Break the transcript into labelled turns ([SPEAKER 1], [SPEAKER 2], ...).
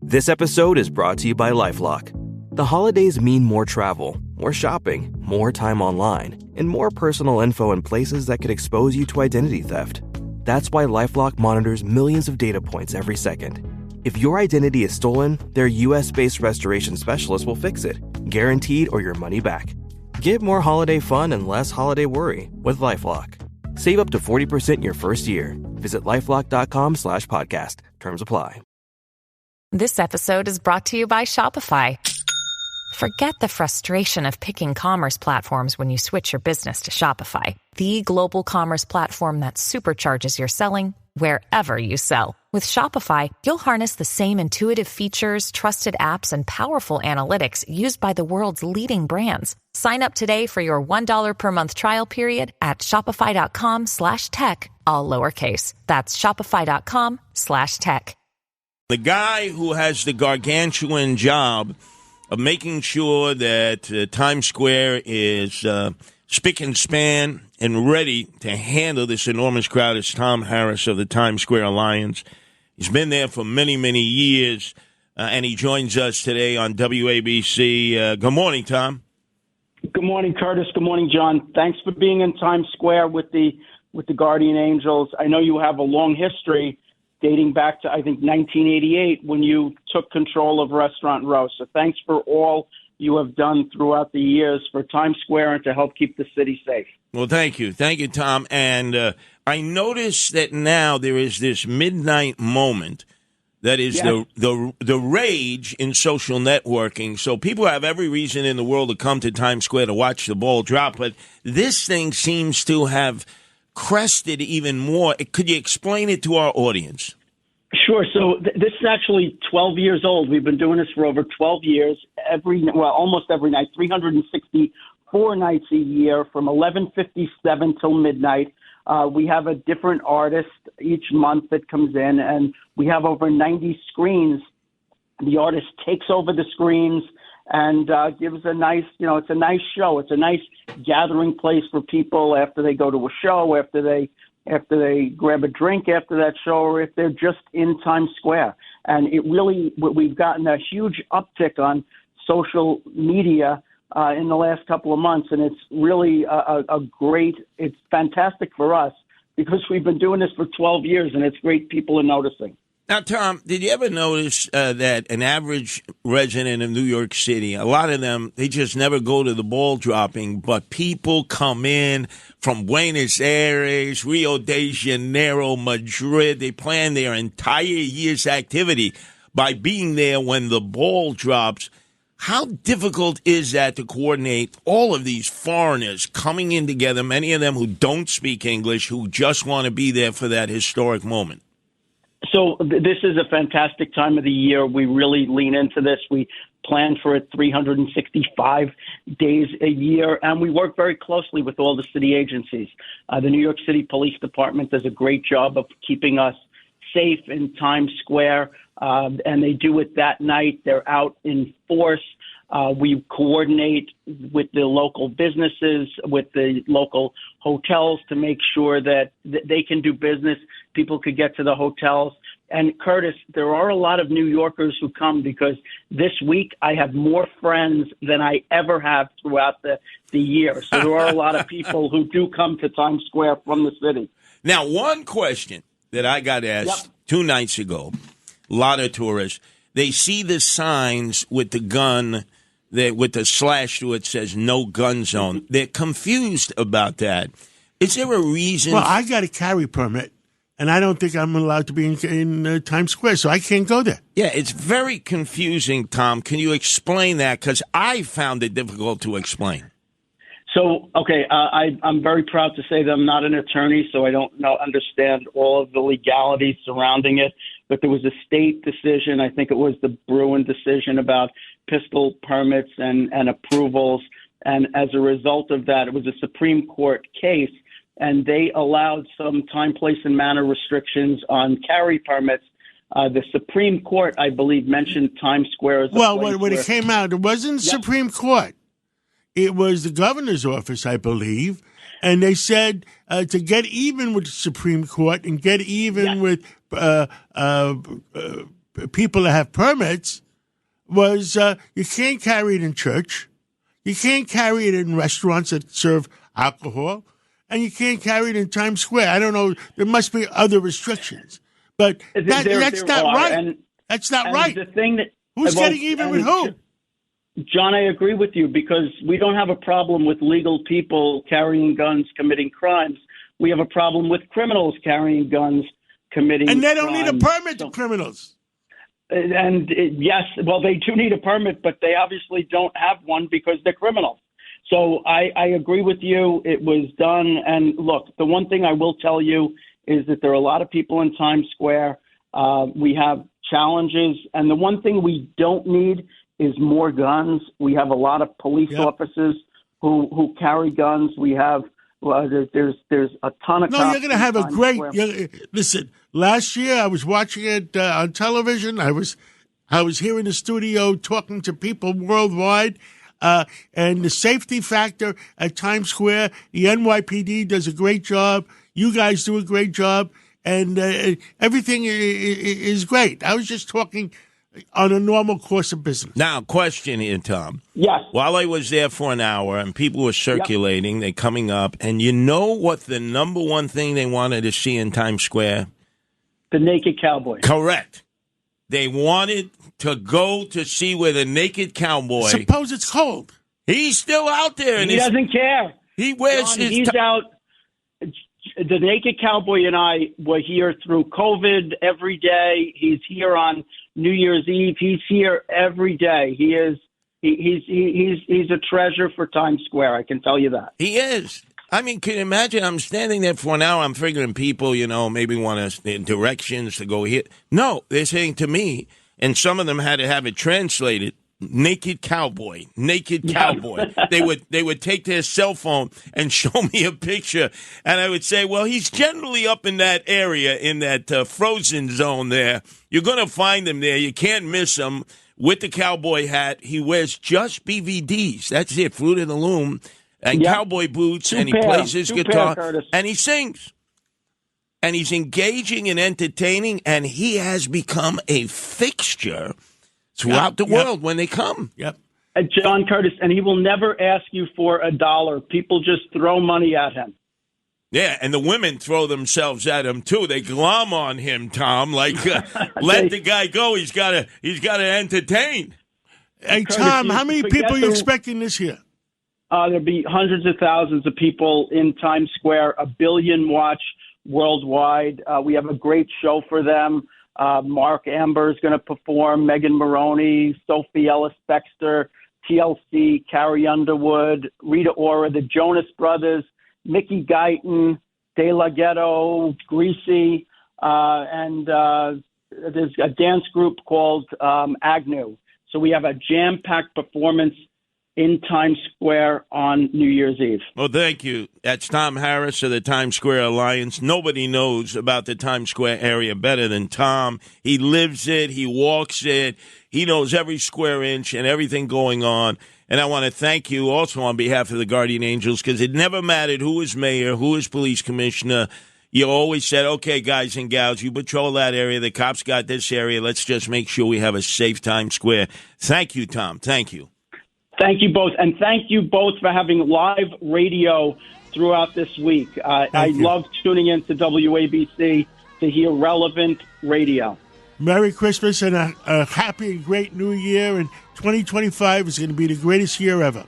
[SPEAKER 1] This episode is brought to you by LifeLock. The holidays mean more travel, more shopping, more time online, and more personal info in places that could expose you to identity theft. That's why LifeLock monitors millions of data points every second. If your identity is stolen, their US-based restoration specialist will fix it, guaranteed or your money back. Get more holiday fun and less holiday worry with LifeLock. Save up to 40% your first year. Visit LifeLock.com/podcast. Terms apply.
[SPEAKER 2] This episode is brought to you by Shopify. Forget the frustration of picking commerce platforms when you switch your business to Shopify, the global commerce platform that supercharges your selling wherever you sell. With Shopify, you'll harness the same intuitive features, trusted apps, and powerful analytics used by the world's leading brands. Sign up today for your $1 per month trial period at shopify.com/tech, all lowercase. That's shopify.com/tech.
[SPEAKER 3] The guy who has the gargantuan job of making sure that Times Square is spick and span and ready to handle this enormous crowd is Tom Harris of the Times Square Alliance. He's been there for many, many years, and he joins us today on WABC. Good morning, Tom.
[SPEAKER 4] Good morning, Curtis. Good morning, John. Thanks for being in Times Square with the Guardian Angels. I know you have a long history dating back to, I think, 1988 when you took control of Restaurant Row. So thanks for all you have done throughout the years for Times Square and to help keep the city safe.
[SPEAKER 3] Well, thank you. Thank you, Tom. And I noticed that now there is this midnight moment that is the rage in social networking. So people have every reason in the world to come to Times Square to watch the ball drop. But this thing seems to have crested even more. Could you explain it to our audience?
[SPEAKER 4] Sure. So this is actually 12 years old. We've been doing this for over 12 years, almost every night, 364 nights a year from 11:57 till midnight. We have a different artist each month that comes in, and we have over 90 screens. The artist takes over the screens and gives a nice, it's a nice show. It's a nice gathering place for people after they go to a show, after they grab a drink after that show, or if they're just in Times Square. And we've gotten a huge uptick on social media in the last couple of months, and it's really it's fantastic for us because we've been doing this for 12 years, and it's great people are noticing.
[SPEAKER 3] Now, Tom, did you ever notice that an average resident of New York City, a lot of them, they just never go to the ball dropping, but people come in from Buenos Aires, Rio de Janeiro, Madrid. They plan their entire year's activity by being there when the ball drops. How difficult is that to coordinate all of these foreigners coming in together, many of them who don't speak English, who just want to be there for that historic moment?
[SPEAKER 4] So this is a fantastic time of the year. We really lean into this. We plan for it 365 days a year, and we work very closely with all the city agencies. The New York City Police Department does a great job of keeping us safe in Times Square, and they do it that night. They're out in force. We coordinate with the local businesses, with the local hotels to make sure that they can do business. People could get to the hotels. And Curtis, there are a lot of New Yorkers who come because this week I have more friends than I ever have throughout the year. So there are a lot of people who do come to Times Square from the city.
[SPEAKER 3] Now, one question that I got asked 2 nights ago, a lot of tourists, they see the signs with the gun, with the slash through it says no gun zone. They're confused about that. Is there a reason?
[SPEAKER 5] Well, I got a carry permit, and I don't think I'm allowed to be in Times Square, so I can't go there.
[SPEAKER 3] Yeah, it's very confusing, Tom. Can you explain that? Because I found it difficult to explain.
[SPEAKER 4] So, okay, I'm very proud to say that I'm not an attorney, so I don't understand all of the legalities surrounding it. But there was a state decision, I think it was the Bruin decision about pistol permits and approvals. And as a result of that, it was a Supreme Court case, and they allowed some time, place, and manner restrictions on carry permits. The Supreme Court, I believe, mentioned Times Square as a place
[SPEAKER 5] when it came out, it wasn't the Supreme Court. It was the governor's office, I believe. And they said to get even with the Supreme Court and get even with people that have permits was you can't carry it in church, you can't carry it in restaurants that serve alcohol, and you can't carry it in Times Square. I don't know. There must be other restrictions, but that's not right. That's not right.
[SPEAKER 4] The thing that
[SPEAKER 5] who's getting even with who?
[SPEAKER 4] John, I agree with you because we don't have a problem with legal people carrying guns, committing crimes. We have a problem with criminals carrying guns, committing
[SPEAKER 5] and they don't
[SPEAKER 4] crimes.
[SPEAKER 5] need a permit to criminals.
[SPEAKER 4] And yes, well, they do need a permit, but they obviously don't have one because they're criminals. So I agree with you. It was done. And look, the one thing I will tell you is that there are a lot of people in Times Square. We have challenges. And the one thing we don't need is more guns. We have a lot of police officers who carry guns. We have there's a ton of.
[SPEAKER 5] No, you're going to have a great. Listen, last year I was watching it on television. I was here in the studio talking to people worldwide, and the safety factor at Times Square. The NYPD does a great job. You guys do a great job, and everything is great. I was just talking on a normal course of business.
[SPEAKER 3] Now, question here, Tom.
[SPEAKER 4] Yes.
[SPEAKER 3] While I was there for an hour and people were circulating, they're coming up, and you know what the number one thing they wanted to see in Times Square?
[SPEAKER 4] The naked cowboy.
[SPEAKER 3] Correct. They wanted to go to see where the naked cowboy.
[SPEAKER 5] Suppose it's cold.
[SPEAKER 3] He's still out there. And
[SPEAKER 4] he doesn't care.
[SPEAKER 3] He wears
[SPEAKER 4] John,
[SPEAKER 3] his.
[SPEAKER 4] He's out. The naked cowboy and I were here through COVID every day. He's here on New Year's Eve. He's here every day. He's a treasure for Times Square. I can tell you that.
[SPEAKER 3] He is. I mean, can you imagine? I'm standing there for an hour. I'm figuring people, maybe want us directions to go here. No, they're saying to me, and some of them had to have it translated. Naked cowboy. They would take their cell phone and show me a picture, and I would say, well, he's generally up in that area, in that frozen zone there. You're going to find him there. You can't miss him with the cowboy hat. He wears just BVDs. That's it, Fruit of the Loom, and cowboy boots, and he plays his guitar, and he sings. And he's engaging and entertaining, and he has become a fixture throughout the world when they come.
[SPEAKER 5] Yep.
[SPEAKER 4] John Curtis, and he will never ask you for $1. People just throw money at him.
[SPEAKER 3] Yeah, and the women throw themselves at him too. They glom on him, Tom. Like, let the guy go. He's got to entertain.
[SPEAKER 5] Hey, Tom, how many people are you expecting this year?
[SPEAKER 4] There'll be hundreds of thousands of people in Times Square. 1 billion watch worldwide. We have a great show for them. Mark Amber is going to perform, Megan Maroney, Sophie Ellis-Bextor, TLC, Carrie Underwood, Rita Ora, the Jonas Brothers, Mickey Guyton, De La Ghetto, Greasy, and there's a dance group called Agnew. So we have a jam-packed performance in Times Square on New Year's Eve.
[SPEAKER 3] Well, thank you. That's Tom Harris of the Times Square Alliance. Nobody knows about the Times Square area better than Tom. He lives it. He walks it. He knows every square inch and everything going on. And I want to thank you also on behalf of the Guardian Angels, because it never mattered who was mayor, who was police commissioner. You always said, okay, guys and gals, you patrol that area. The cops got this area. Let's just make sure we have a safe Times Square. Thank you, Tom. Thank you.
[SPEAKER 4] Thank you both. And thank you both for having live radio throughout this week. I love tuning in to WABC to hear relevant radio.
[SPEAKER 5] Merry Christmas and a happy and great New Year. And 2025 is going to be the greatest year ever.